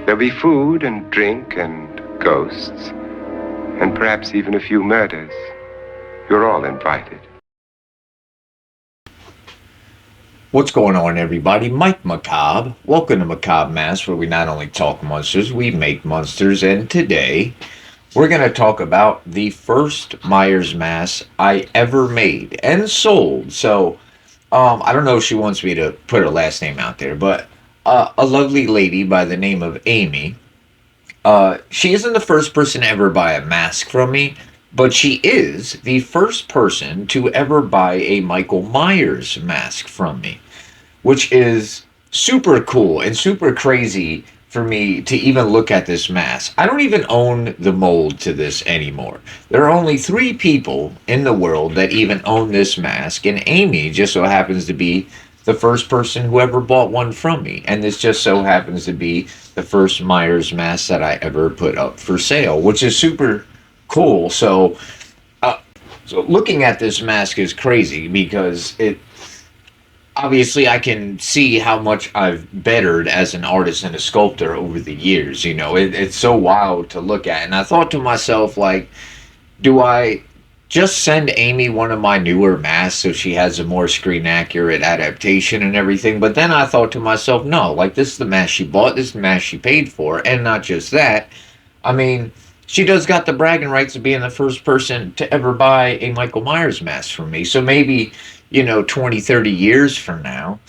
There'll be food and drink and ghosts, and perhaps even a few murders. You're all invited. What's going on, everybody? Mike Macabre. Welcome to Macabre Mass, where we not only talk monsters, we make monsters. And today, we're going to talk about the first Myers mask I ever made and sold. So, I don't know if she wants me to put her last name out there, but a lovely lady by the name of Amy. She isn't the first person to ever buy a mask from me, but she is the first person to ever buy a Michael Myers mask from me, which is super cool and super crazy for me to even look at this mask. I don't even own the mold to this anymore. There are only 3 people in the world that even own this mask, and Amy just so happens to be the first person who ever bought one from me. And this just so happens to be the first Myers mask that I ever put up for sale, which is super cool. So looking at this mask is crazy because it obviously I can see how much I've bettered as an artist and a sculptor over the years. It's so wild to look at. And I thought to myself, like, do I just send Amy one of my newer masks so she has a more screen accurate adaptation and everything? But then I thought to myself, no, like, this is the mask she bought, this is the mask she paid for. And not just that, I mean, she does got the bragging rights of being the first person to ever buy a Michael Myers mask from me. So maybe, 20, 30 years from now,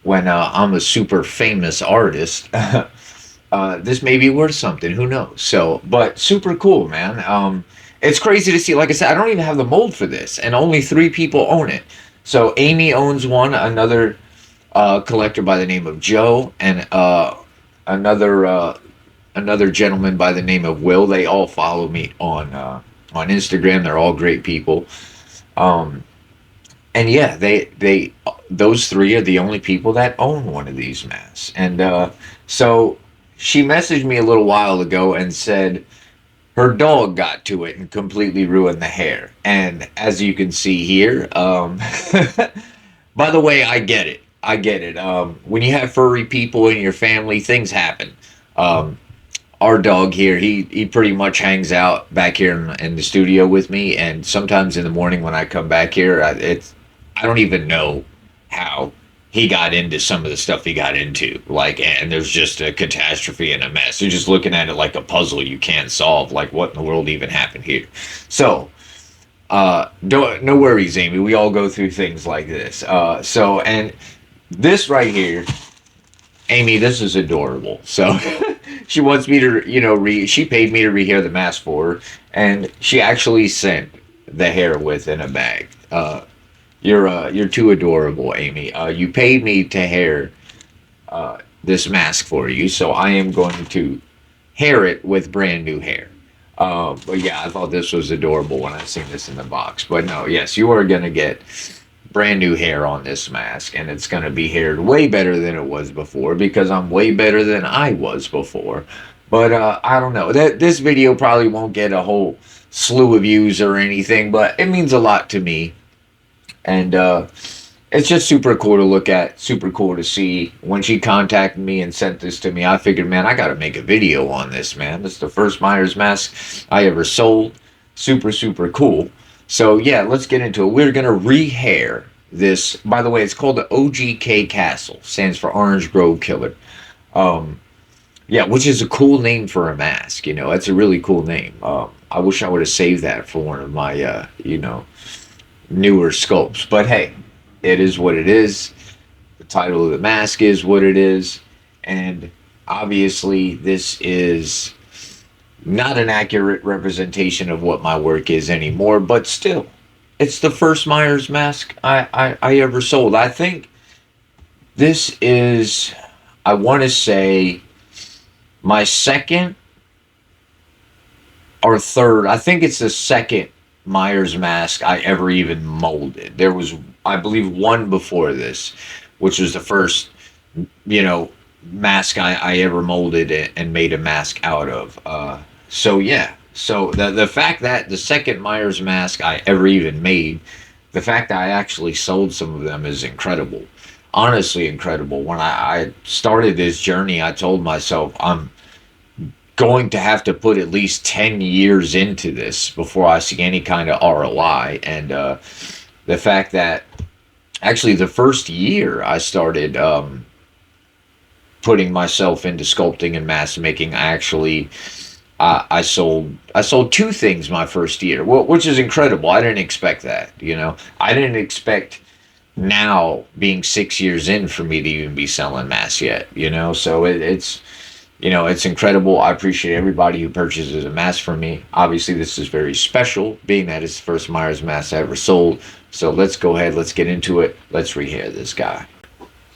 when I'm a super famous artist, this may be worth something. Who knows? So, but super cool, man. It's crazy to see. Like I said, I don't even have the mold for this, and only 3 people own it. So Amy owns one, another collector by the name of Joe, and another another gentleman by the name of Will. They all follow me on Instagram. They're all great people. Um, and yeah, they those 3 are the only people that own one of these masks. And so she messaged me a little while ago and said her dog got to it and completely ruined the hair. And as you can see here, by the way, I get it. I get it. When you have furry people in your family, things happen. Um, our dog here, he pretty much hangs out back here in the studio with me, and sometimes in the morning when I come back here, I don't even know how he got into some of the stuff he got into. Like, and there's just a catastrophe and a mess. You're just looking at it like a puzzle you can't solve. Like, what in the world even happened here? So, don't no worries, Amy. We all go through things like this. And this right here, Amy, this is adorable. So she wants me to, she paid me to rehair the mask for her, and she actually sent the hair within a bag. You're too adorable, Amy. You paid me to hair this mask for you, so I am going to hair it with brand new hair. But yeah, I thought this was adorable when I seen this in the box. But no, yes, you are gonna get brand new hair on this mask, and it's gonna be haired way better than it was before because I'm way better than I was before. But I don't know. This video probably won't get a whole slew of views or anything, but it means a lot to me, and it's just super cool to look at, super cool to see. When she contacted me and sent this to me, I figured, man, I gotta make a video on this, man. This is the first Myers mask I ever sold. Super, super cool. So yeah, let's get into it. We're gonna rehair this. By the way, it's called the OGK Castle. Stands for Orange Grove Killer. Um, yeah, which is a cool name for a mask. That's a really cool name. I wish I would have saved that for one of my, newer sculpts. But hey, it is what it is. The title of the mask is what it is. And obviously, this is not an accurate representation of what my work is anymore, but still, it's the first Myers mask I ever sold. I think this is, I want to say, my second or third. I think it's the second Myers mask I ever even molded. There was, I believe, one before this, which was the first, you know, mask I ever molded and made a mask out of. So yeah. So the fact that the second Myers mask I ever even made, the fact that I actually sold some of them is incredible. Honestly incredible. When I started this journey, I told myself going to have to put at least 10 years into this before I see any kind of ROI. And the fact that actually the first year I started putting myself into sculpting and mask making, I sold two things my first year, which is incredible. I didn't expect that. I didn't expect now being 6 years in for me to even be selling masks yet. So it's incredible. I appreciate everybody who purchases a mask from me. Obviously, this is very special, being that it's the first Myers mask I ever sold. So let's go ahead. Let's get into it. Let's rehair this guy.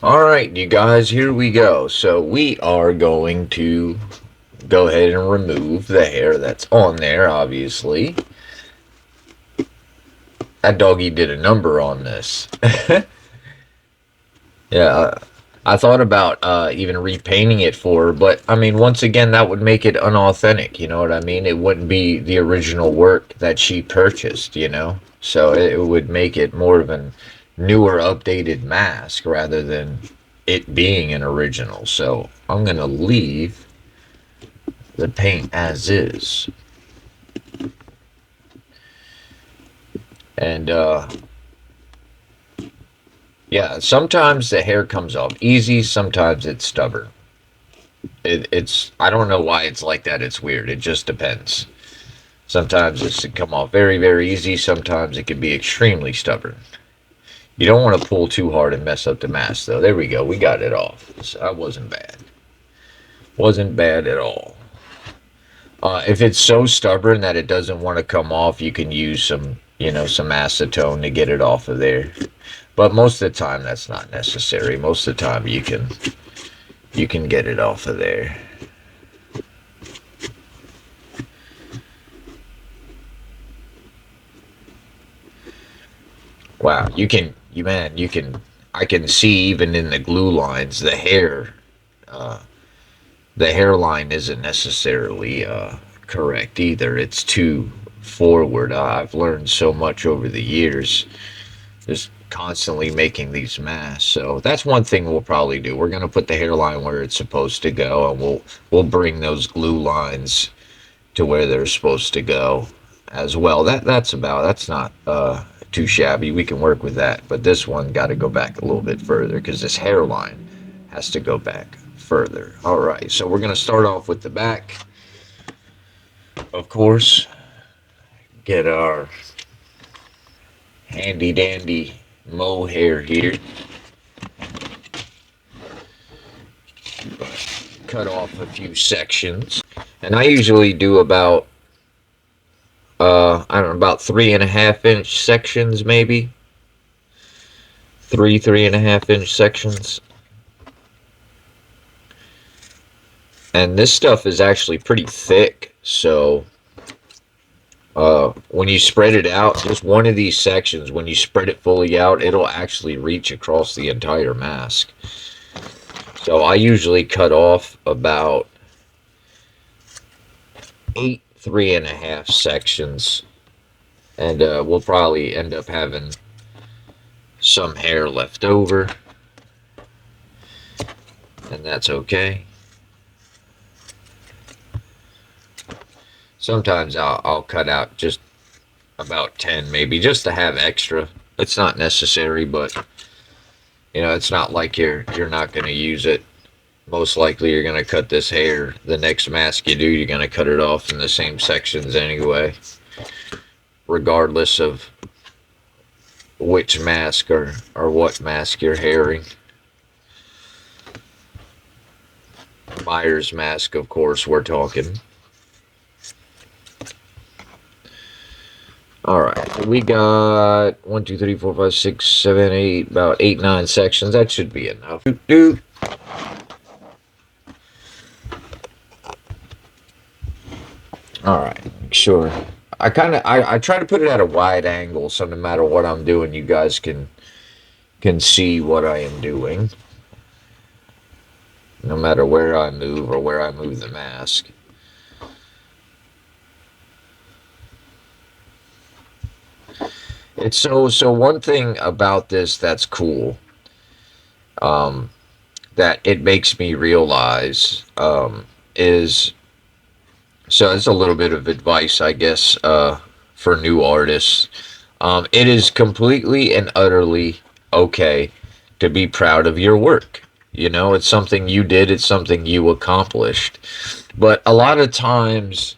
All right, you guys, here we go. So we are going to go ahead and remove the hair that's on there, obviously. That doggy did a number on this. Yeah, I thought about even repainting it for her, but I mean, once again, that would make it unauthentic, you know what I mean? It wouldn't be the original work that she purchased, So it would make it more of a newer, updated mask rather than it being an original. So I'm going to leave the paint as is. And yeah, sometimes the hair comes off easy, sometimes it's stubborn. I don't know why it's like that. It's weird. It just depends. Sometimes it can come off very, very easy. Sometimes it can be extremely stubborn. You don't want to pull too hard and mess up the mask, though. There we go. We got it off. So that wasn't bad. Wasn't bad at all. If it's so stubborn that it doesn't want to come off, you can use some acetone to get it off of there. But most of the time, that's not necessary. Most of the time, you can get it off of there. Wow, I can see even in the glue lines, the hairline isn't necessarily correct either. It's too forward. I've learned so much over the years, just constantly making these masks. So that's one thing we'll probably do. We're going to put the hairline where it's supposed to go, and we'll bring those glue lines to where they're supposed to go as well. That's not too shabby. We can work with that. But this one got to go back a little bit further because this hairline has to go back further. All right, so we're going to start off with the back. Of course, get our handy dandy mohair here. Cut off a few sections. And I usually do about, I don't know, about 3.5-inch sections, maybe. 3.5-inch sections. And this stuff is actually pretty thick, so when you spread it out, just one of these sections, when you spread it fully out, it'll actually reach across the entire mask. So I usually cut off about 8 3.5 sections, and we'll probably end up having some hair left over, and that's okay. Sometimes I'll cut out just about 10, maybe, just to have extra. It's not necessary, but it's not like you're not going to use it. Most likely you're going to cut this hair. The next mask you do, you're going to cut it off in the same sections anyway, regardless of which mask or what mask you're hairing. Myers mask, of course, we're talking. Alright, we got 1, 2, 3, 4, 5, 6, 7, 8, about 8, 9 sections. That should be enough. Alright, make sure. I try to put it at a wide angle, so no matter what I'm doing, you guys can see what I am doing. No matter where I move or where I move the mask. It's so one thing about this that's cool, that it makes me realize, is So it's a little bit of advice, I guess, for new artists. It is completely and utterly okay to be proud of your work. You know, it's something you did, it's something you accomplished. But a lot of times,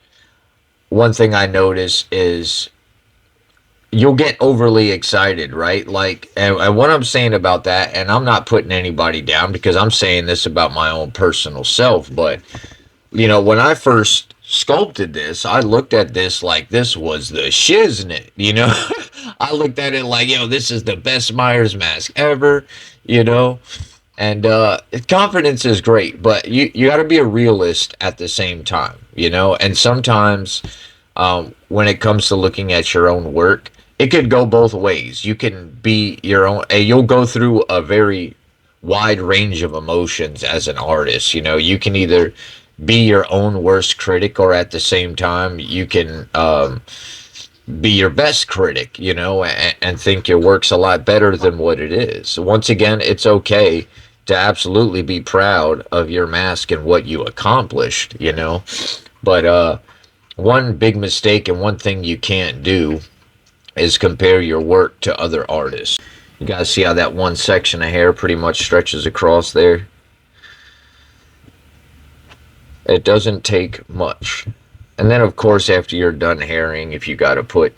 one thing I notice is you'll get overly excited, right? Like, and what I'm saying about that, and I'm not putting anybody down because I'm saying this about my own personal self, but you know, when I first sculpted this, I looked at this like this was the shiznit, you know? I looked at it like, yo, this is the best Myers mask ever, you know? And confidence is great, but you got to be a realist at the same time, you know? And sometimes when it comes to looking at your own work, it could go both ways. You can be your own, you'll go through a very wide range of emotions as an artist. You know, you can either be your own worst critic, or at the same time, you can be your best critic, you know, and think your work's a lot better than what it is. Once again, it's okay to absolutely be proud of your mask and what you accomplished, you know. But one big mistake and one thing you can't do is compare your work to other artists. You guys see how that one section of hair pretty much stretches across there? It doesn't take much. And then, of course, after you're done hairing, if you got to put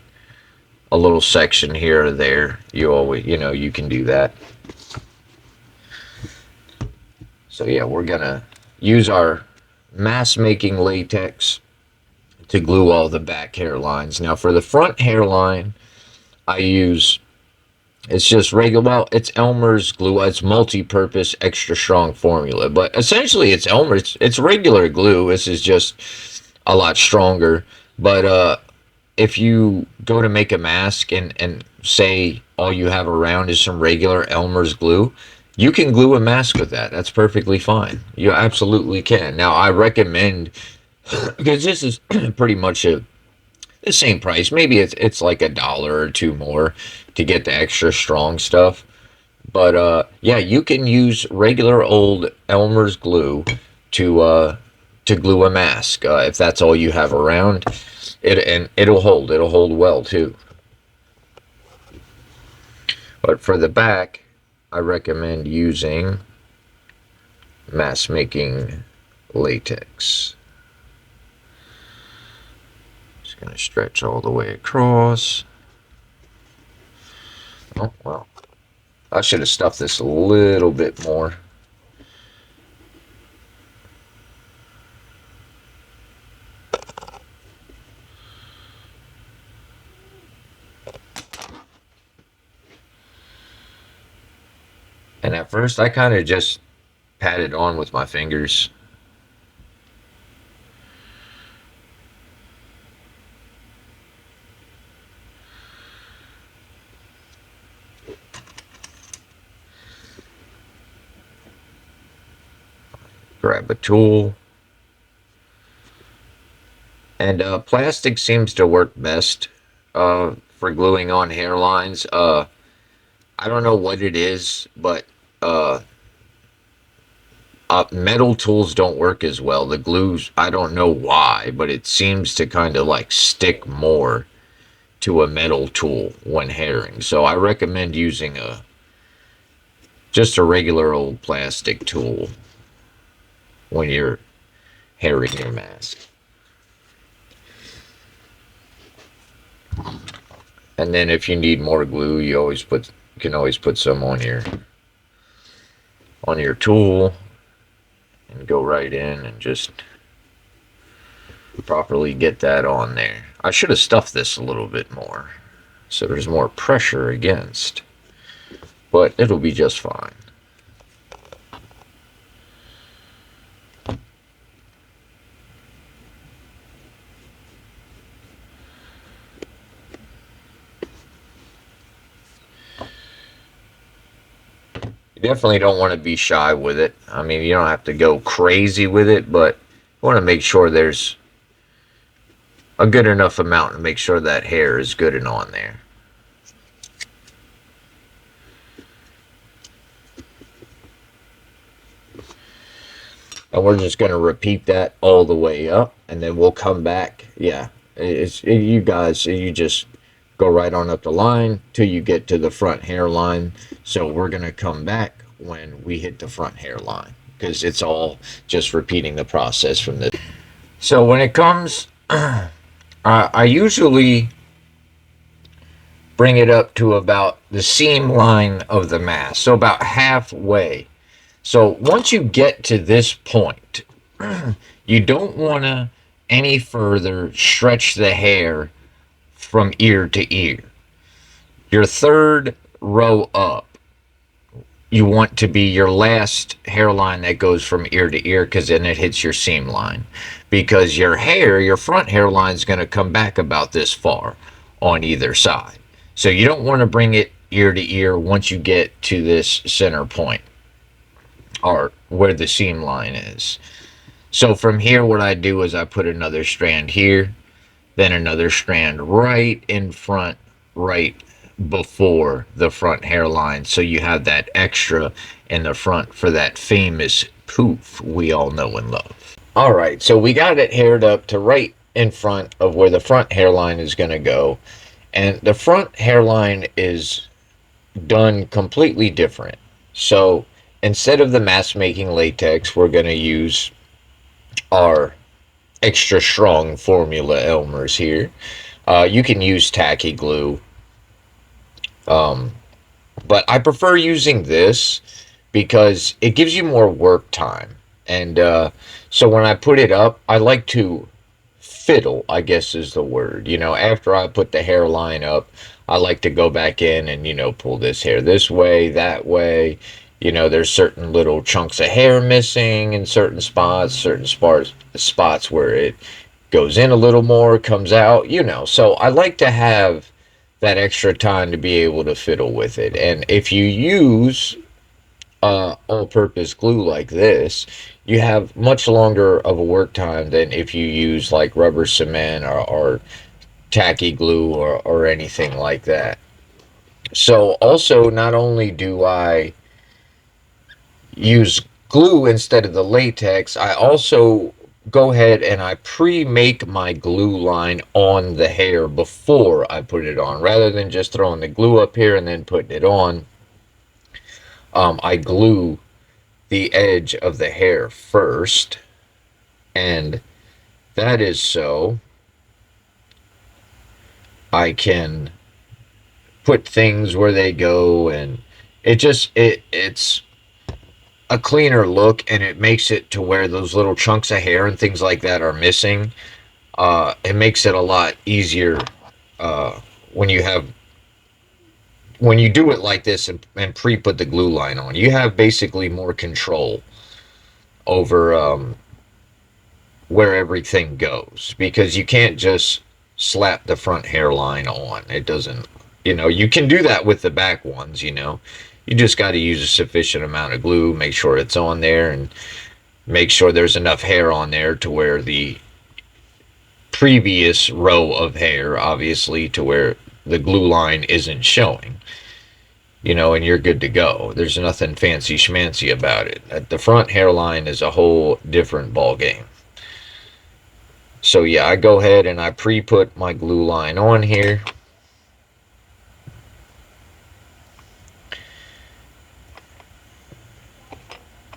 a little section here or there, you always, you know, you can do that. So, yeah, we're going to use our mask making latex to glue all the back hairlines. Now, for the front hairline, I use, it's just regular, well, it's Elmer's glue. It's multi-purpose, extra strong formula. But essentially, it's Elmer's, it's regular glue. This is just a lot stronger. But if you go to make a mask and say all you have around is some regular Elmer's glue, you can glue a mask with that. That's perfectly fine. You absolutely can. Now, I recommend, because this is pretty much the same price. Maybe it's like $1 or two more to get the extra strong stuff. But yeah, you can use regular old Elmer's glue to glue a mask if that's all you have around. And it'll hold. It'll hold well too. But for the back, I recommend using mask making latex. Just gonna stretch all the way across. Oh well, I should have stuffed this a little bit more. And at first, I kind of just pat it on with my fingers. Grab a tool. And plastic seems to work best for gluing on hairlines. I don't know what it is, but uh, metal tools don't work as well. The glues, I don't know why, but it seems to kind of like stick more to a metal tool when hairing. So I recommend using just a regular old plastic tool when you're hairing your mask. And then if you need more glue, you can always put some on your tool and go right in and just properly get that on there. I should have stuffed this a little bit more so there's more pressure against, but it'll be just fine. You definitely don't want to be shy with it. I mean, you don't have to go crazy with it, but you want to make sure there's a good enough amount to make sure that hair is good and on there. And we're just going to repeat that all the way up. and then we'll come back. Yeah, you guys, you just go right on up the line till you get to the front hairline. So we're gonna come back when we hit the front hairline because it's all just repeating the process from the. So when it comes, I usually bring it up to about the seam line of the mask, so about halfway. So once you get to this point, you don't want to any further stretch the hair from ear to ear. Your third row up, you want to be your last hairline that goes from ear to ear because then it hits your seam line. Because your hair, your front hairline is going to come back about this far on either side. So you don't want to bring it ear to ear once you get to this center point or where the seam line is. So from here, what I do is I put another strand here, then another strand right in front, right before the front hairline. So you have that extra in the front for that famous poof we all know and love. All right, so we got it haired up to right in front of where the front hairline is going to go. And the front hairline is done completely different. So instead of the mask making latex, we're going to use our extra strong formula Elmer's here. You can use tacky glue, but I prefer using this because it gives you more work time. And so when I put it up, I like to fiddle, I guess is the word. After I put the hairline up, I like to go back in and, pull this hair this way, that way. There's certain little chunks of hair missing in certain spots, spots where it goes in a little more, comes out, So I like to have that extra time to be able to fiddle with it. And if you use all-purpose glue like this, you have much longer of a work time than if you use like rubber cement or tacky glue or anything like that. So also, not only do I use glue instead of the latex, I also go ahead and I pre-make my glue line on the hair before I put it on. Rather than just throwing the glue up here and then putting it on, I glue the edge of the hair first, and that is so I can put things where they go, and it's a cleaner look, and it makes it to where those little chunks of hair and things like that are missing. It makes it a lot easier when you do it like this and pre-put the glue line on. You have basically more control over where everything goes, because you can't just slap the front hairline on. It doesn't, you can do that with the back ones. You just got to use a sufficient amount of glue, make sure it's on there, and make sure there's enough hair on there to where the previous row of hair, obviously, to where the glue line isn't showing, and you're good to go. There's nothing fancy schmancy about it. The front hairline is a whole different ball game. So yeah, I go ahead and I pre-put my glue line on here.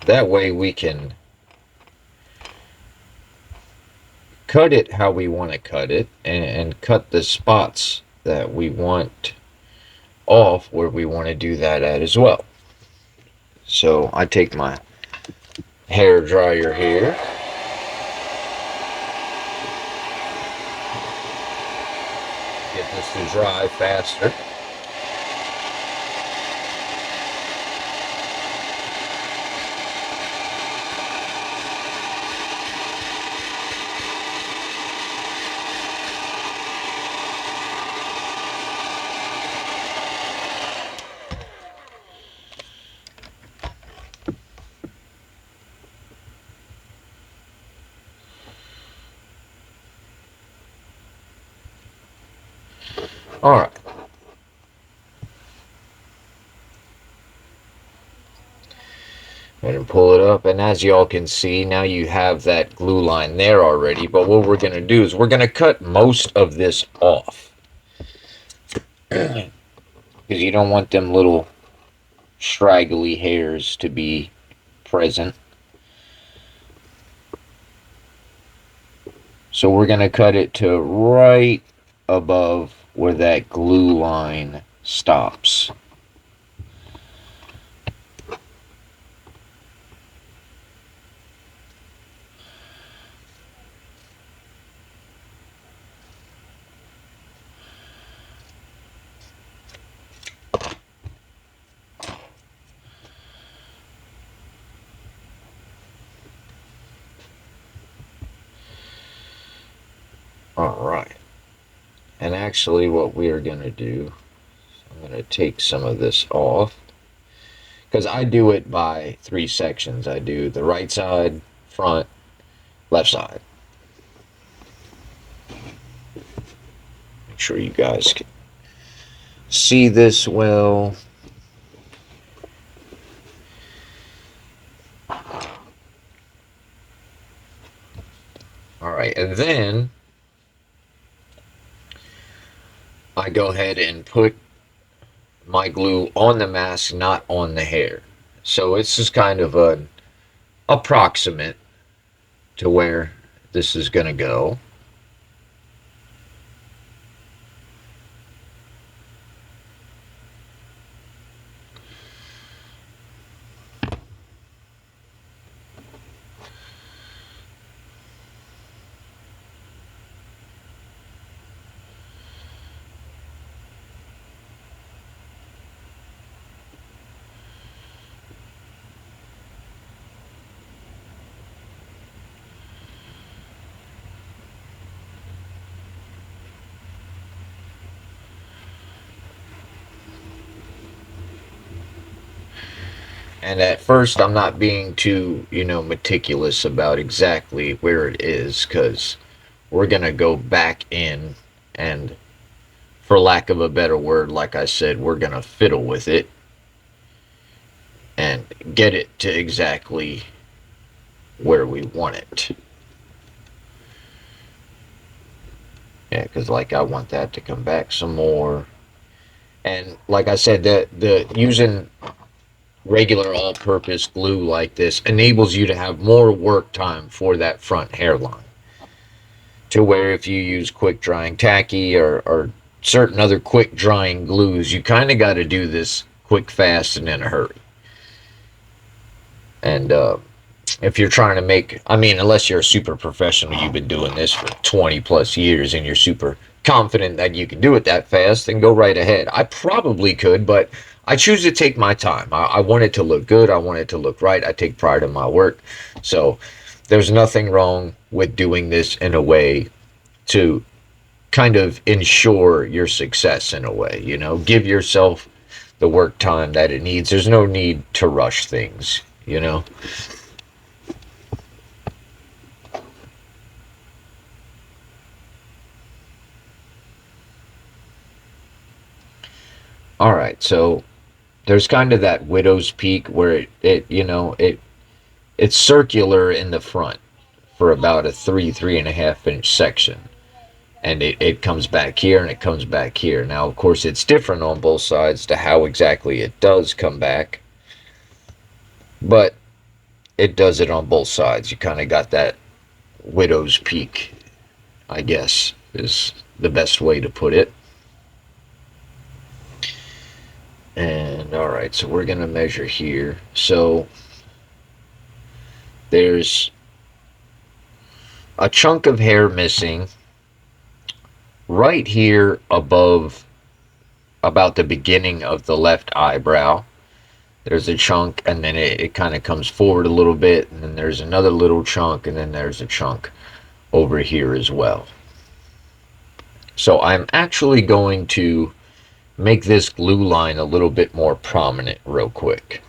That way we can cut it how we want to cut it, and cut the spots that we want off where we want to do that at as well. So I take my hair dryer here. Get this to dry faster. All right. I'm going to pull it up, and as y'all can see, now you have that glue line there already. But what we're going to do is we're going to cut most of this off, because you don't want them little straggly hairs to be present. So we're going to cut it to right above where that glue line stops. Alright, and actually what we are going to do, I'm going to take some of this off, because I do it by 3 sections. I do the right side, front, left side. Make sure you guys can see this well. Alright, and then I go ahead and put my glue on the mask, not on the hair. So it's just kind of an approximate to where this is going to go. And at first, I'm not being too, meticulous about exactly where it is, because we're going to go back in and, for lack of a better word, like I said, we're going to fiddle with it and get it to exactly where we want it. Yeah, because like I want that to come back some more. And like I said, the using regular all-purpose glue like this enables you to have more work time for that front hairline, to where if you use quick drying tacky or certain other quick drying glues, you kind of got to do this quick, fast, and in a hurry. And if you're trying to make, unless you're a super professional, you've been doing this for 20 plus years and you're super confident that you can do it that fast, then go right ahead. I probably could, but I choose to take my time. I want it to look good. I want it to look right. I take pride in my work. So there's nothing wrong with doing this in a way to kind of ensure your success in a way, give yourself the work time that it needs. There's no need to rush things. All right, so there's kind of that widow's peak where it's circular in the front for about a 3.5 inch section, and it comes back here and it comes back here. Now, of course, it's different on both sides to how exactly it does come back, but it does it on both sides. You kind of got that widow's peak, I guess, is the best way to put it. And all right, so we're gonna measure here. So there's a chunk of hair missing right here above about the beginning of the left eyebrow. There's a chunk, and then it kind of comes forward a little bit, and then there's another little chunk, and then there's a chunk over here as well. So I'm actually going to make this glue line a little bit more prominent real quick.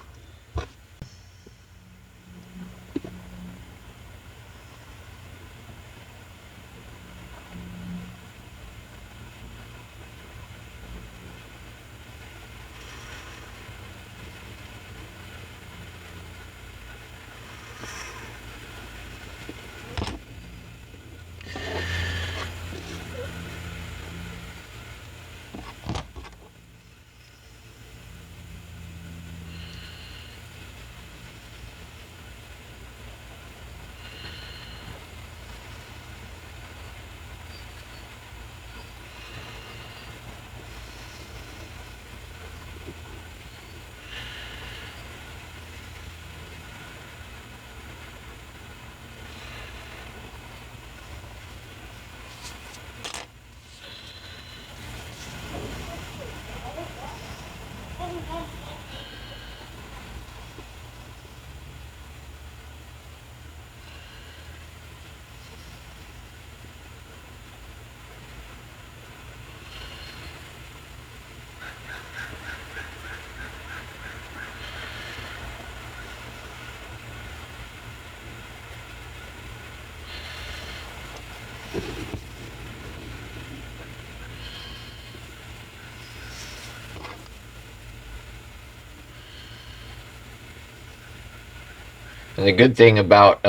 And the good thing about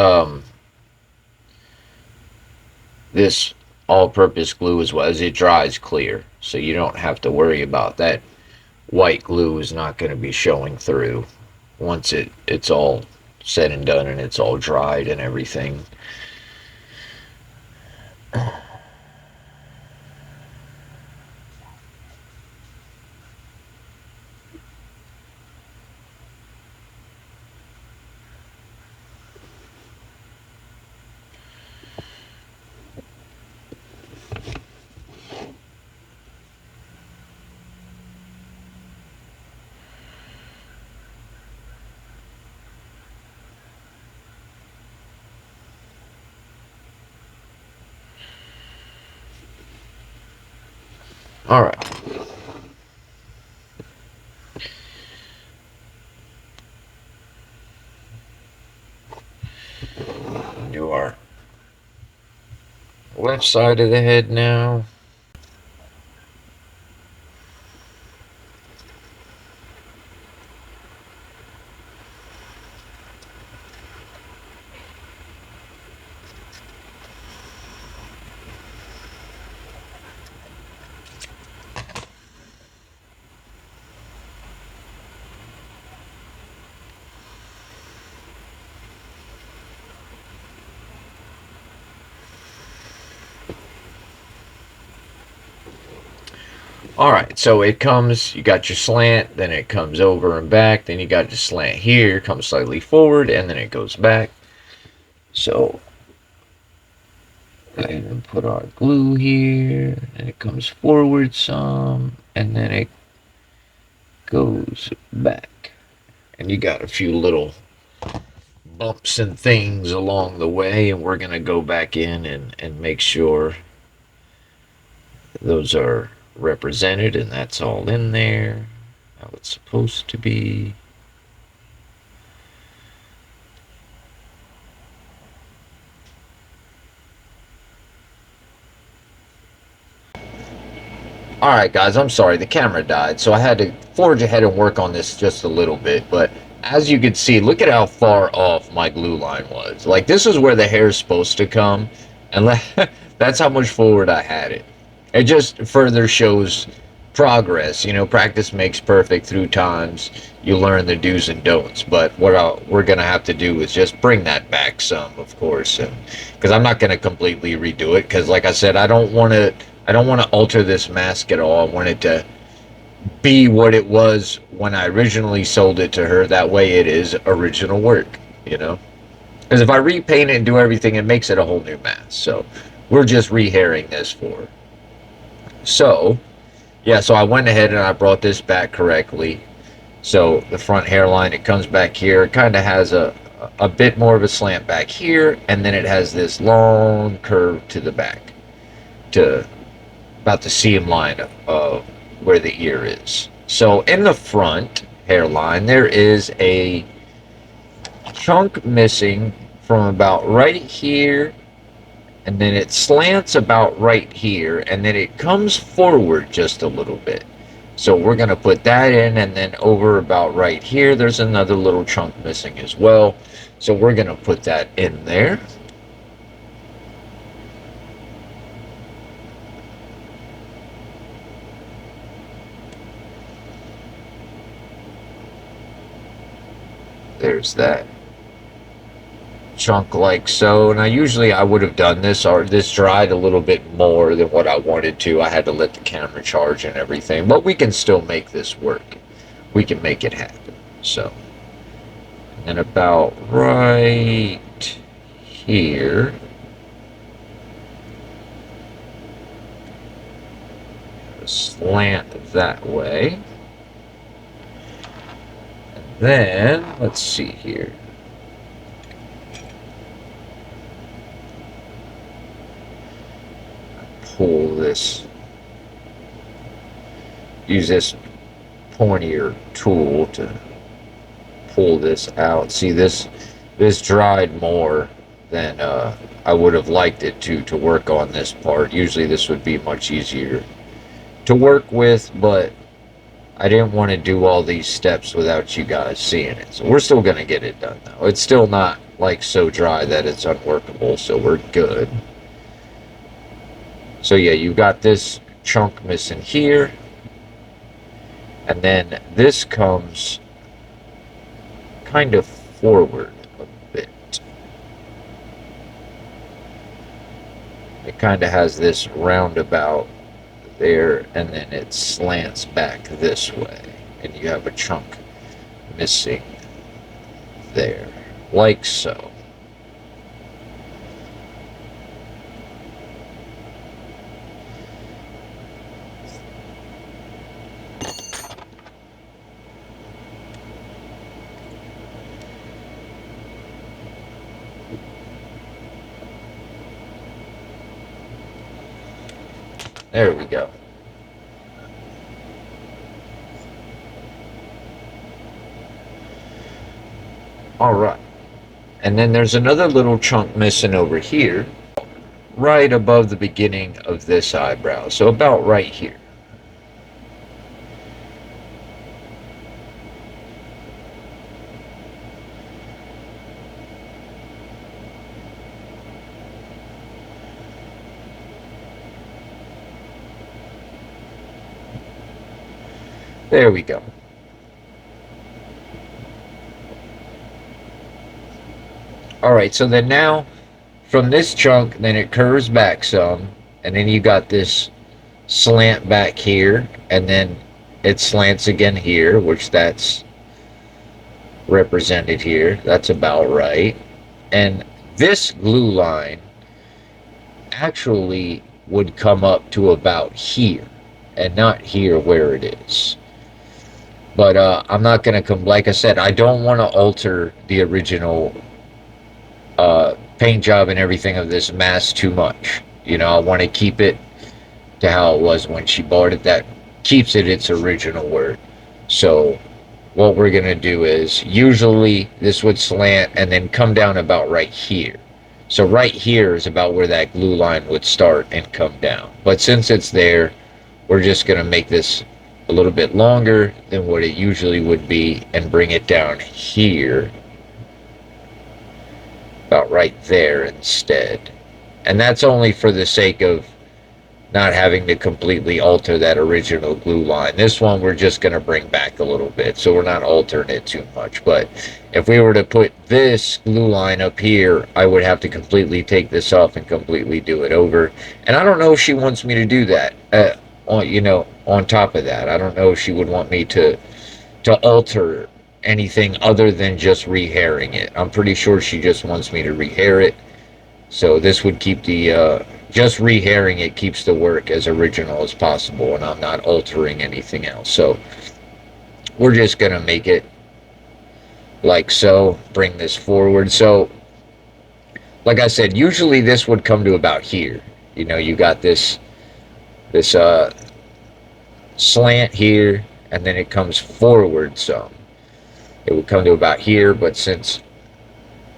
this all-purpose glue as well as it dries clear, so you don't have to worry about that. White glue is not going to be showing through once it's all said and done and it's all dried and everything. All right. Do our left side of the head now. All right, so it comes, you got your slant, then it comes over and back, then you got your slant here, comes slightly forward, and then it goes back. So, and then put our glue here, and it comes forward some, and then it goes back. And you got a few little bumps and things along the way, and we're going to go back in and make sure those are represented and that's all in there how it's supposed to be. Alright guys, I'm sorry, the camera died, so I had to forge ahead and work on this just a little bit, but as you can see, look at how far off my glue line was. Like, this is where the hair is supposed to come, and that's how much forward I had it. It just further shows progress. You know, practice makes perfect through times. You learn the do's and don'ts. But what we're going to have to do is just bring that back some, of course. Because I'm not going to completely redo it. Because, like I said, I don't want to alter this mask at all. I want it to be what it was when I originally sold it to her. That way it is original work, you know. Because if I repaint it and do everything, it makes it a whole new mask. So we're just rehairing this for her. So, yeah, so I went ahead and I brought this back correctly. So the front hairline, it comes back here. It kind of has a bit more of a slant back here, and then it has this long curve to the back, to about the seam line of where the ear is. So in the front hairline, there is a chunk missing from about right here, and then it slants about right here, and then it comes forward just a little bit. So we're going to put that in, and then over about right here, there's another little chunk missing as well. So we're going to put that in there. There's that chunk like so. Now usually I would have done this, or this dried a little bit more than what I wanted to. I had to let the camera charge and everything, but we can still make this work. We can make it happen. So, and about right here, slant that way. And then let's see here. Pull this, use this pointier tool to pull this out. See, this dried more than I would have liked it to work on this part. Usually this would be much easier to work with, but I didn't want to do all these steps without you guys seeing it. So we're still going to get it done though. It's still not like so dry that it's unworkable, so we're good. So yeah, you got this chunk missing here. And then this comes kind of forward a bit. It kind of has this roundabout there, and then it slants back this way. And you have a chunk missing there, like so. There we go. All right. And then there's another little chunk missing over here, right above the beginning of this eyebrow. So about right here. There we go. All right, so then now from this chunk, then it curves back some, and then you got this slant back here, and then it slants again here, which that's represented here. That's about right. And this glue line actually would come up to about here, and not here where it is. But I'm not going to come, like I said, I don't want to alter the original paint job and everything of this mask too much. You know, I want to keep it to how it was when she bought it. That keeps it its original word. So what we're going to do is, usually this would slant and then come down about right here. So right here is about where that glue line would start and come down. But since it's there, we're just going to make this a little bit longer than what it usually would be and bring it down here, about right there instead. And that's only for the sake of not having to completely alter that original glue line. This one we're just going to bring back a little bit, so we're not altering it too much. But if we were to put this glue line up here, I would have to completely take this off and completely do it over. And I don't know if she wants me to do that. On top of that, I don't know if she would want me to alter anything other than just rehairing it. I'm pretty sure she just wants me to rehair it. So this would keep the just rehairing it keeps the work as original as possible, and I'm not altering anything else. So we're just gonna make it like so. Bring this forward. So like I said, usually this would come to about here. You know, you got this slant here, and then it comes forward some. It would come to about here, but since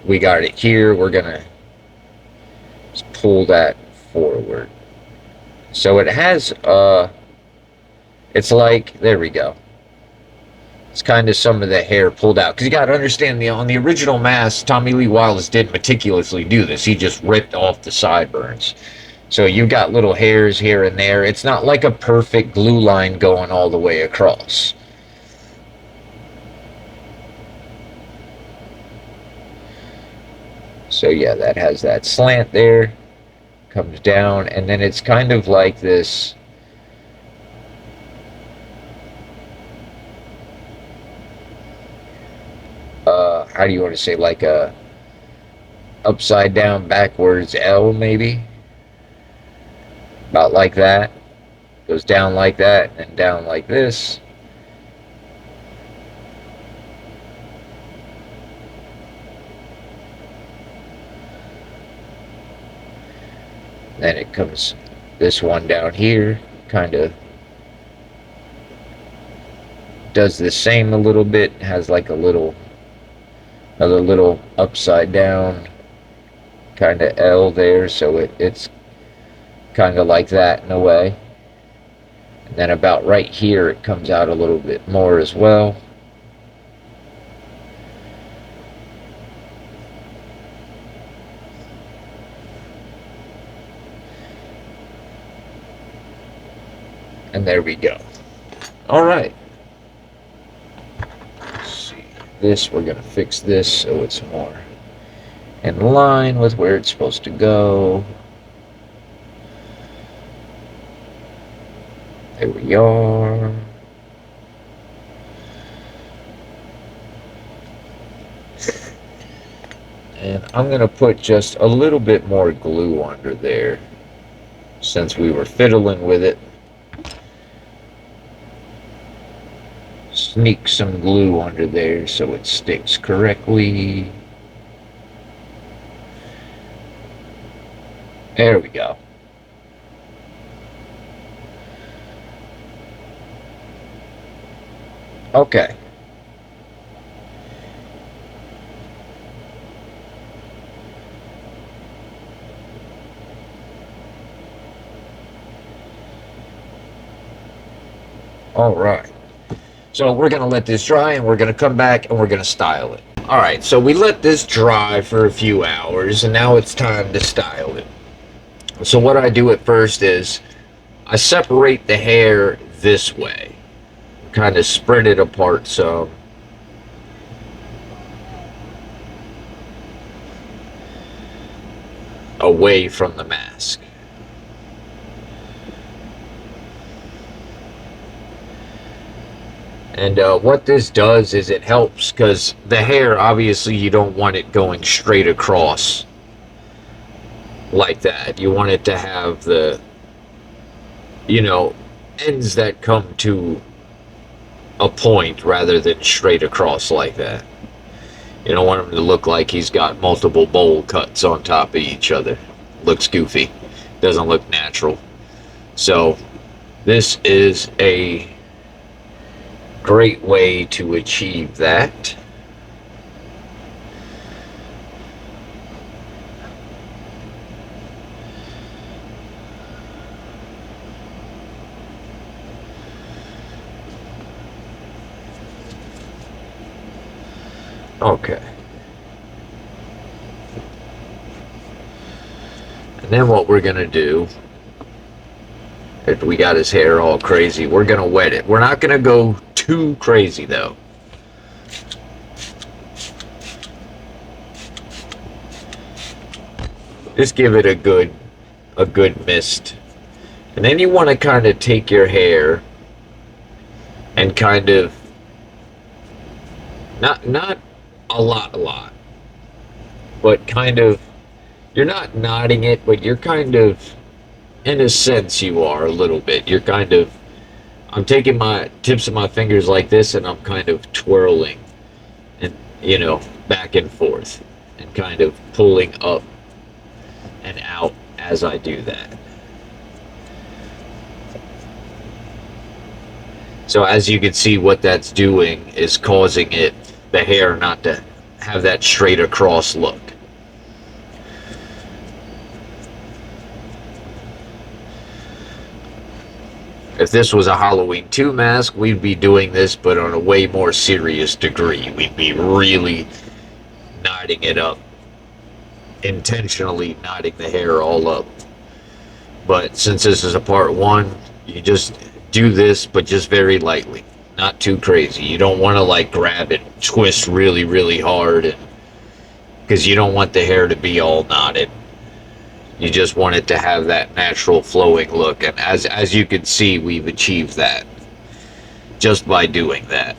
we got it here, we're gonna just pull that forward. So it has it's like, there we go, it's kind of some of the hair pulled out, because you got to understand, on the original mask, Tommy Lee Wallace didn't meticulously do this. He just ripped off the sideburns. So you got little hairs here and there. It's not like a perfect glue line going all the way across. So yeah, that has that slant there, comes down, and then it's kind of like this how do you want to say, like a upside down backwards L, maybe, about like that. Goes down like that and then down like this. Then it comes this one down here, kind of does the same a little bit, has like a little, another little upside down. kind of L there, so it's kind of like that in a way. And then about right here, it comes out a little bit more as well. And there we go. All right. Let's see. This, we're going to fix this so it's more in line with where it's supposed to go. There we are. And I'm going to put just a little bit more glue under there since we were fiddling with it. Sneak some glue under there so it sticks correctly. There we go. Okay. All right. So we're going to let this dry and we're going to come back and we're going to style it. All right. So we let this dry for a few hours and now it's time to style it. So what I do at first is I separate the hair this way. Kind of spread it apart some. Away from the mask. And what this does is it helps because the hair, obviously you don't want it going straight across like that. You want it to have the, you know, ends that come to a point rather than straight across like that. You don't want him to look like he's got multiple bowl cuts on top of each other. Looks goofy. Doesn't look natural. So this is a great way to achieve that. Okay. And then what we're going to do, if we got his hair all crazy, we're going to wet it. We're not going to go too crazy though. Just give it a good mist. And then you want to kind of take your hair and kind of not a lot, but kind of, you're not knotting it, but you're kind of, in a sense you are a little bit. You're kind of, I'm taking my tips of my fingers like this and I'm kind of twirling and, you know, back and forth and kind of pulling up and out as I do that. So as you can see, what that's doing is causing the hair not to have that straight across look. If this was a Halloween 2 mask, we'd be doing this, but on a way more serious degree. We'd be really knotting it up, intentionally knotting the hair all up. But since this is a part 1, you just do this, but just very lightly, not too crazy. You don't want to like grab it, twist really hard, because you don't want the hair to be all knotted. You just want it to have that natural flowing look, and as you can see, we've achieved that just by doing that.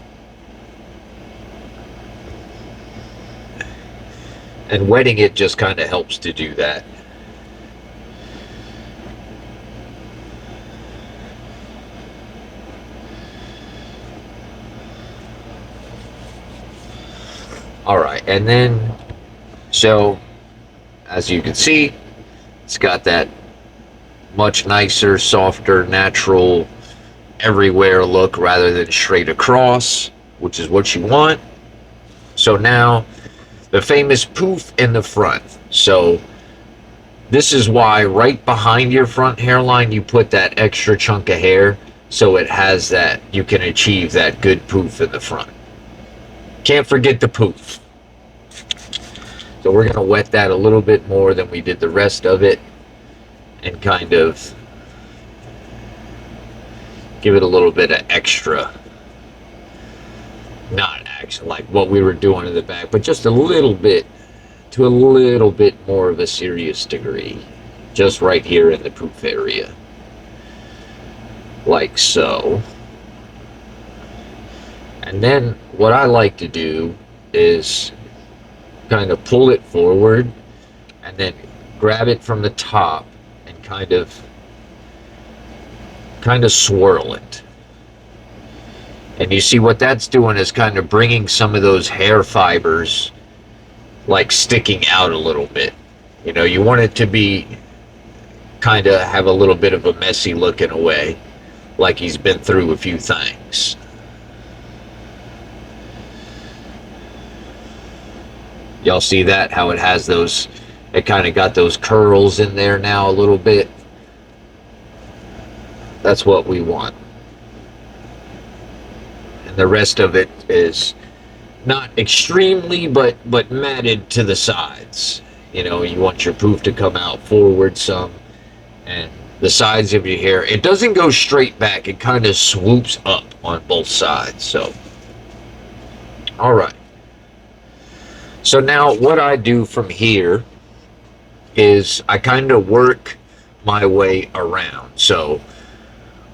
And wetting it just kind of helps to do that. Alright, and then, so, as you can see, it's got that much nicer, softer, natural, everywhere look rather than straight across, which is what you want. So now, the famous poof in the front. So, This is why right behind your front hairline you put that extra chunk of hair, so it has that, you can achieve that good poof in the front. Can't forget the poof. So we're going to wet that a little bit more than we did the rest of it, and kind of give it a little bit of extra, not actually like what we were doing in the back, but just a little bit, to a little bit more of a serious degree, just right here in the poof area, like so. And then what I like to do is kind of pull it forward and then grab it from the top and kind of swirl it. And you see what that's doing is kind of bringing some of those hair fibers like sticking out a little bit. You know, you want it to be kind of have a little bit of a messy look in a way, like he's been through a few things. Y'all see that? How it has those, it kind of got those curls in there now a little bit. That's what we want. And the rest of it is not extremely, but matted to the sides. You know, you want your poof to come out forward some, and the sides of your hair, it doesn't go straight back, it kind of swoops up on both sides. So, all right. So now what I do from here is I kind of work my way around. So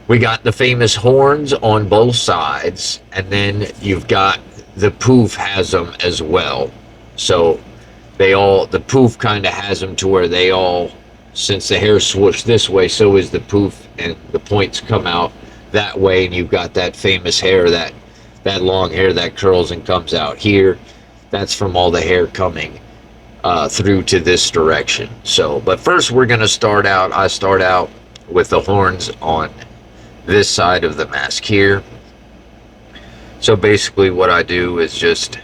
we got the famous horns on both sides, and then you've got the poof has them as well. So they all, the poof kind of has them to where they all, since the hair swooshed this way, so is the poof, and the points come out that way, and you've got that famous hair, that long hair that curls and comes out here. That's from all the hair coming through to this direction. So, but first we're going to start out, I start out with the horns on this side of the mask here. So basically what I do is just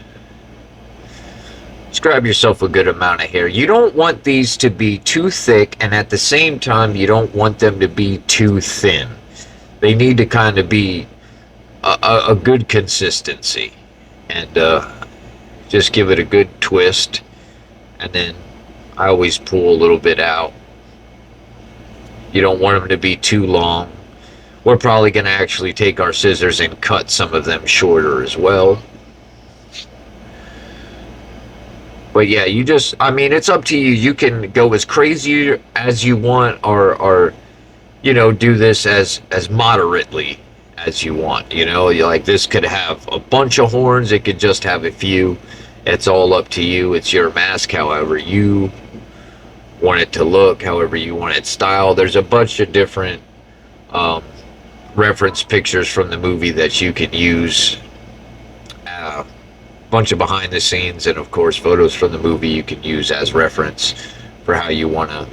grab yourself a good amount of hair. You don't want these to be too thick, and at the same time you don't want them to be too thin. They need to kind of be a good consistency, and just give it a good twist, and then I always pull a little bit out. You don't want them to be too long. We're probably going to actually take our scissors and cut some of them shorter as well. But yeah, you just, I mean, it's up to you. You can go as crazy as you want, or you know, do this as moderately as you want. You know, like this could have a bunch of horns, it could just have a few. It's all up to you. It's your mask, however you want it to look, however you want it styled. There's a bunch of different reference pictures from the movie that you can use. A bunch of behind the scenes, and of course photos from the movie you can use as reference for how you want to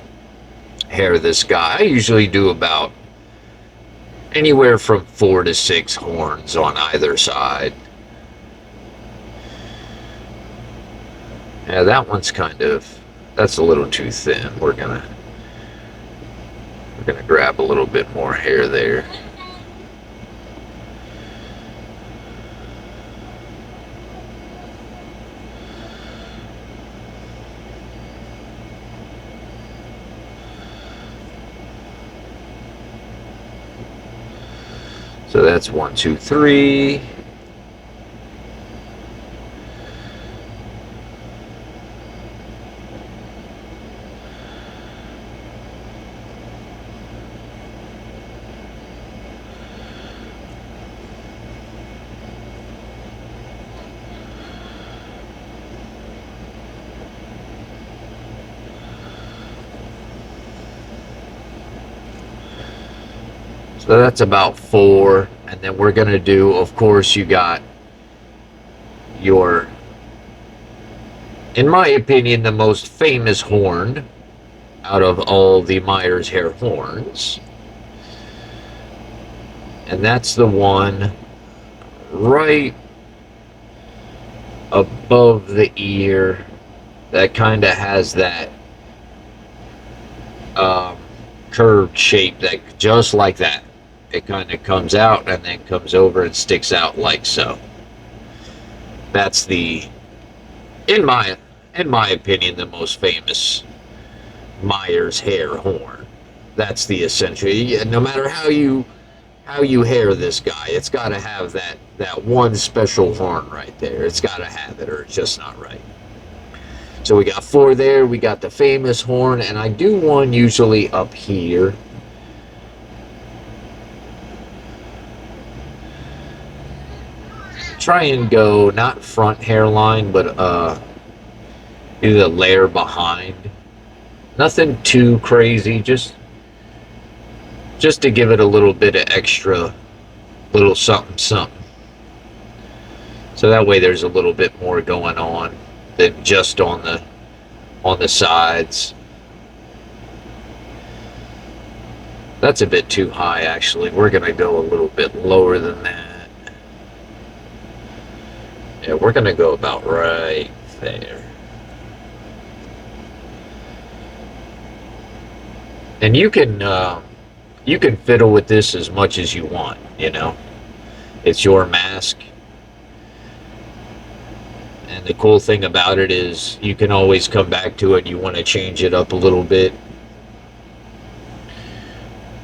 hair this guy. I usually do about anywhere from 4 to 6 horns on either side. Yeah, that one's kind of, that's a little too thin. We're gonna grab a little bit more hair there. So that's 1, 2, 3. So that's about 4, and then we're going to do, of course, you got your, in my opinion, the most famous horn out of all the Myers hair horns. And that's the one right above the ear that kind of has that um, curved shape, that just like that. It kind of comes out and then comes over and sticks out like so. That's the, in my in my opinion, the most famous Myers hair horn. That's the essential. No matter how you hair this guy, it's got to have that one special horn right there. It's got to have it, or it's just not right. So we got 4 there. We got the famous horn, and I do one usually up here. Try and go not front hairline, but either the layer behind. Nothing too crazy, just to give it a little bit of extra, little something something. So that way there's a little bit more going on than just on the sides. That's a bit too high, actually. We're gonna go a little bit lower than that. Yeah, we're gonna go about right there. And you can fiddle with this as much as you want. It's your mask. And the cool thing about it is you can always come back to it. You want to change it up a little bit.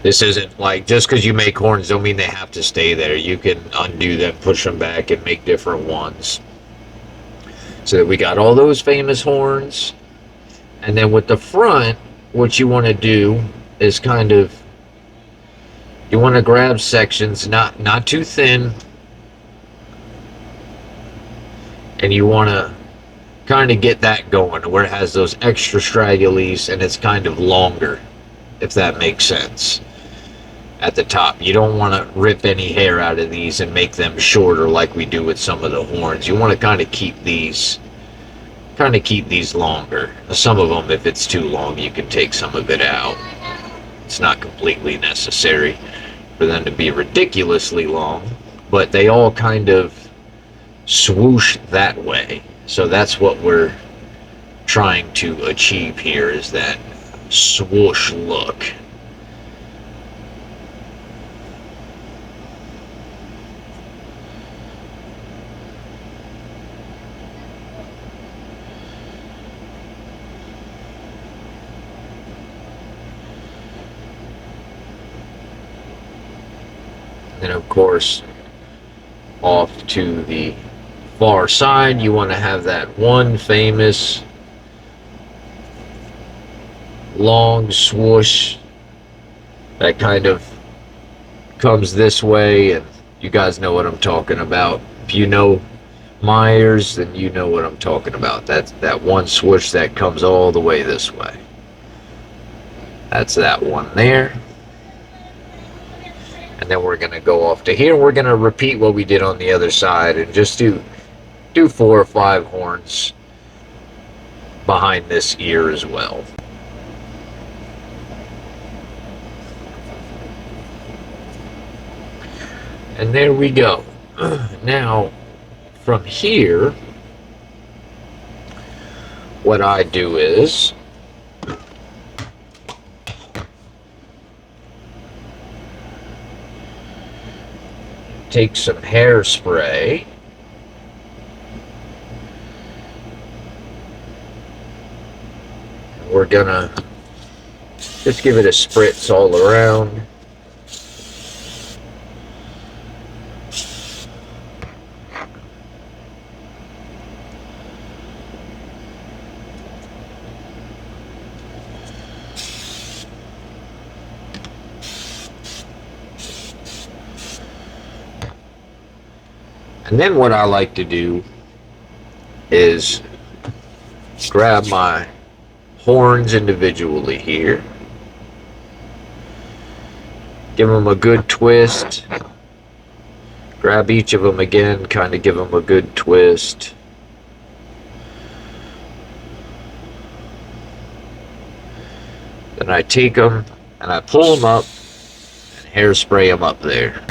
This isn't like, just because you make horns don't mean they have to stay there. You can undo them, push them back, and make different ones. So that we got all those famous horns. And then with the front, what you want to do is kind of, you want to grab sections, not too thin, and you want to kind of get that going where it has those extra stragglies and it's kind of longer, if that makes sense. At the top, you don't want to rip any hair out of these and make them shorter like we do with some of the horns. You want to kind of keep these longer. Some of them, if it's too long, you can take some of it out. It's not completely necessary for them to be ridiculously long, but they all kind of swoosh that way. So that's what we're trying to achieve here, is that swoosh look. And of course, off to the far side, you want to have that one famous long swoosh that kind of comes this way, and you guys know what I'm talking about. If you know Myers, then you know what I'm talking about. That's that one swoosh that comes all the way this way. That's that one there. And then we're going to go off to here. We're going to repeat what we did on the other side and just do 4 or 5 horns behind this ear as well. And there we go. Now, from here, what I do is take some hairspray. We're gonna just give it a spritz all around. And then what I like to do is grab my horns individually here, give them a good twist, grab each of them again, kind of give them a good twist. Then I take them and I pull them up and hairspray them up there.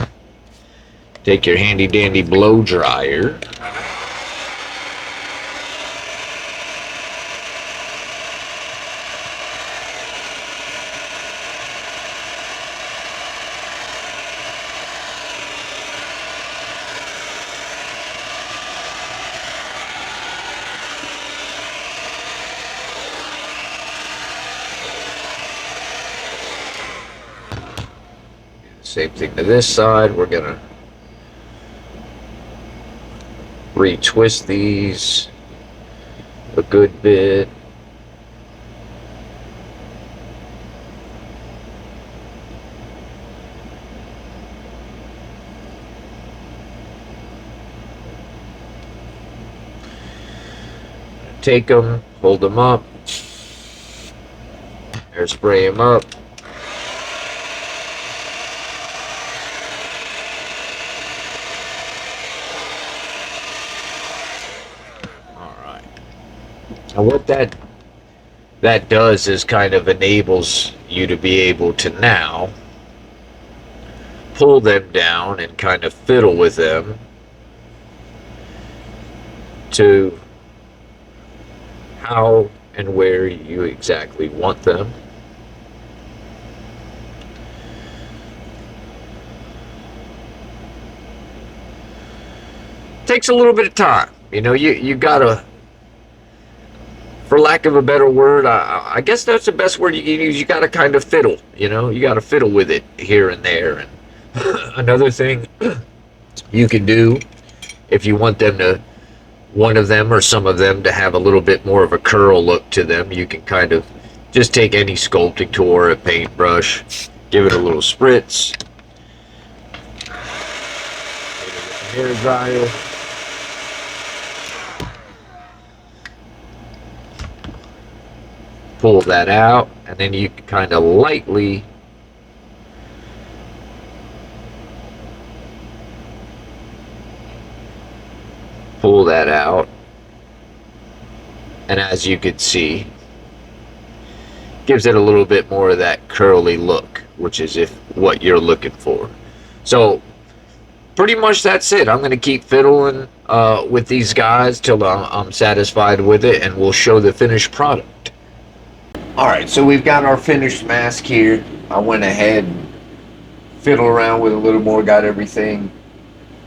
Take your handy dandy blow dryer. Same thing to this side. We're going to retwist these a good bit. Take them, hold them up, air spray them up. All right. And what that does is kind of enables you to be able to now pull them down and kind of fiddle with them to how and where you exactly want them. Takes a little bit of time. You know, you gotta, for lack of a better word, I guess that's the best word you can use. You gotta kind of fiddle, you know, you gotta fiddle with it here and there. And another thing you can do if you want them to, one of them or some of them to have a little bit more of a curl look to them, you can kind of just take any sculpting tool or a paintbrush, give it a little spritz, hair dryer, pull that out, and then you can kind of lightly pull that out, and as you can see, gives it a little bit more of that curly look, which is what you're looking for. So pretty much that's it. I'm going to keep fiddling with these guys till I'm satisfied with it, and we'll show the finished product. Alright, so we've got our finished mask here. I went ahead and fiddled around with a little more, got everything,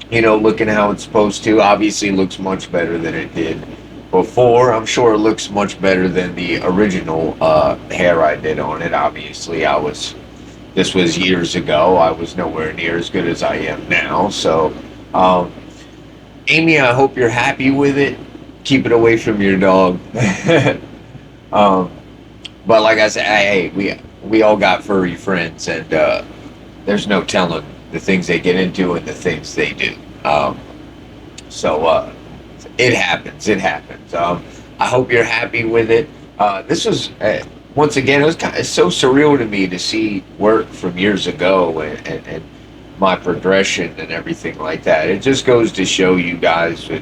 you know, looking how it's supposed to. Obviously looks much better than it did before. I'm sure it looks much better than the original hair I did on it. Obviously, this was years ago. I was nowhere near as good as I am now. So, Amy, I hope you're happy with it. Keep it away from your dog. But like I said, hey, we all got furry friends, and there's no telling the things they get into and the things they do. So it happens. It happens. I hope you're happy with it. This was once again, it's so surreal to me to see work from years ago and my progression and everything like that. It just goes to show you guys that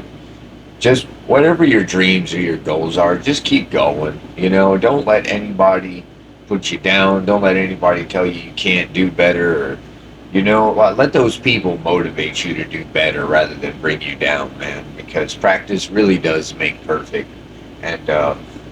just whatever your dreams or your goals are, just keep going. You know, don't let anybody put you down. Don't let anybody tell you you can't do better. Or, you know, let those people motivate you to do better rather than bring you down, man. Because practice really does make perfect. And,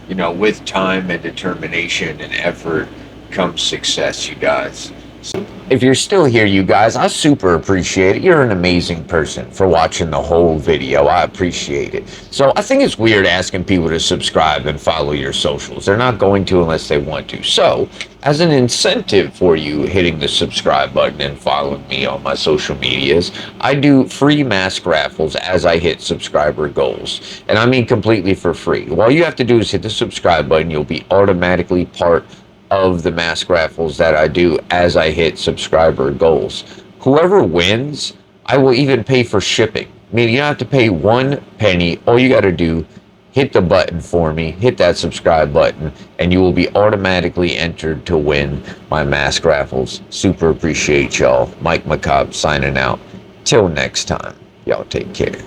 you know, with time and determination and effort comes success, you guys. So, if you're still here, you guys, I super appreciate it. You're an amazing person for watching the whole video. I appreciate it. So I think it's weird asking people to subscribe and follow your socials. They're not going to unless they want to. So as an incentive for you hitting the subscribe button and following me on my social medias, I do free mask raffles as I hit subscriber goals. And I mean completely for free. All you have to do is hit the subscribe button. You'll be automatically part of the mask raffles that I do as I hit subscriber goals. Whoever wins, I will even pay for shipping. I mean, you don't have to pay 1 penny. All you got to do, hit the button for me, hit that subscribe button, and you will be automatically entered to win my mask raffles. Super appreciate y'all. Mike Macabre signing out. Till next time, y'all take care.